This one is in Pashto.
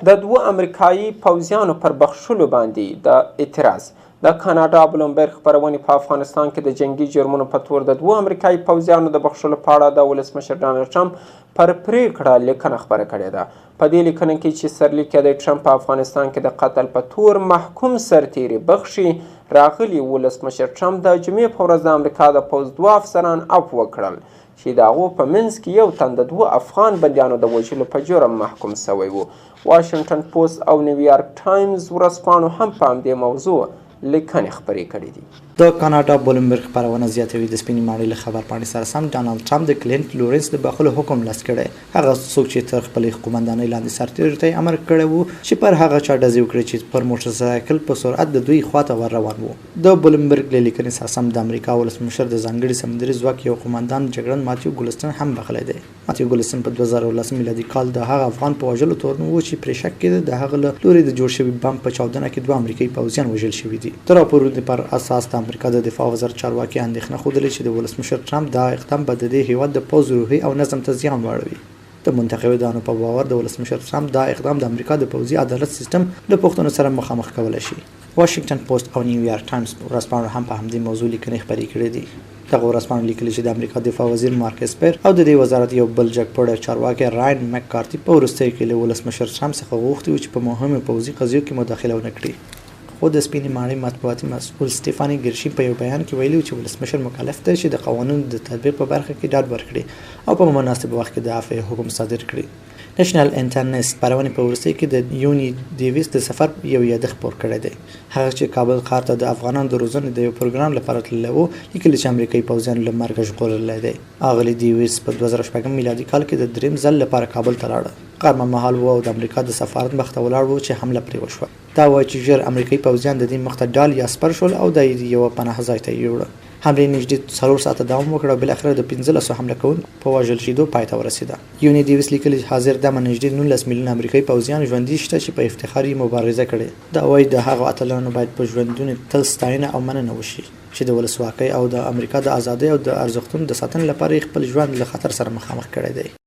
د 2 امریکايي پوځیانو پر بخښلو باندې د اعتراض. د کاناډا بلومبرګ خپرونې په افغانستان کې د جنګي جرمونو په تور د 2 امریکايي پوځیانو د بخښلو په اړه د ولسمشر ډونالډ ټرمپ پر پرېکړه لیکنه خپره کړې ده. په دې لیکنه کې چې سرلیک یې د ټرمپ په افغانستان کې د قتل په تور محکوم سرتیري بخښي راغلي ولسمشر ټرمپ د جمعې په ورځ د امریکا د پوځ 2 افسران عفو وکړل چې د هغو په منځ کې یو تن د 2 افغان بندیانو د وژلو په جرم محکوم شوی و. واشنګټن پوسټ او نیویارک ټایمز ورځپاڼو هم په همدې موضوع لیکنې خپرې کړې دي. د کاناډا بلومبرګ خپرونه زیاتوي د سپینې ماڼۍ له خبرپاڼې سره سم ډانلډ ټرمپ د کلینټ لورنس د بخښلو حکم لاسلیک کړی. هغه څوک چې تر خپلې قومندانۍ لاندې سرتیرو ته امر کړی و چې پر هغه چا ډزې وکړي چې پر موټر سایکل په سرعت د دوی خواته ور روان و. د بلومبرګ له لیکنې سره سم د امریکا ولسمشر د ځانګړي سمندري ځواک یو قومندان جګړن ماتیو ګولستن هم بخښلی دی. ماتیو ګولستن په 2019 میلادي کال د هغه افغان په وژلو تورن و چې پرې شک کېده د هغه له لوري د جوړ شوي بم په چاودنه کې 2 امریکایي پوځیان وژل شوي دي. د راپورونو پر اساس د امریکا د دفاع وزارت چارواکي اندېښنه ښودلې چې د ولسمشر ټرمپ دا اقدام به د دې هیواد د پوځ روحي او نظم ته زیان واړوي. د منتقدانو په باور د ولسمشر ټرمپ دا اقدام د امریکا د پوځي عدالت سیستم له پوښتنو سره مخامخ کولی شي. واشنګټن پوسټ او نیویارک ټایمز ورځپاڼو هم په همدې موضوع لیکنې خپرې کړې دي. دغه ورځپاڼو لیکلي چې د امریکا دفاع وزیر مارک اسپر او د دې وزارت یو بل جګپړی چارواکی راین مک کارتي په وروستیو کې له ولسمشر ټرمپ څخه غوښتي و چې په مهمو پوځي قضیو کې مداخله ونه کړي. خو د سپینې ماڼۍ مطبوعاتي مسؤل سټیفاني ګرشي په یو بیان کې ویلي چې ولسمشر مکلف دی چې د قوانینو د تطبیق په برخه کې ډاډ ورکړي او په مناسب وخت کې د عفوې حکم صادر کړي. نېشنل انټرنیټ خپرونې په وروستۍ کې د یوني ډیویس د سفر یو یادښت خپور کړی دی. هغه چې کابل ښار ته د افغانانو د روزنې د یو پروګرام لپاره تللی و لیکلي چې امریکایي پوځیانو له مرګه ژغورلی دی. اغلې ډیویس په 2006 میلادي کال کې د دریم ځل لپاره کابل ته لاړه. غرمه مهال و او د امریکا د سفارت مخ ته ولاړ و چې حمله پرې وشوه. دا وایي چې ژر امریکایي پوځیان د دې مخ ته ډال یا سپر شول او د یوه پناه ځای ته یې یوړه. حملې نږدې 4 ساعته دوام وکړ او بالاخره د 15 حمله کوونکو په وژل شېدو پای ته ورسېده. یوني ډیویس لیکلي حاضر دمه نږدې 19 میلیونه امریکایي پوځیان ژوندي شته چې په افتخار یې مبارزه کړې. دا وایي د هغو اتلانو باید په ژوندون تل ستاینه او مننه وشي چې د ولسواکۍ او د امریکا د ازادۍ او د ارزښتونو د ساتنې لپاره خپل ژوند له خطر سره مخامخ کړی دی.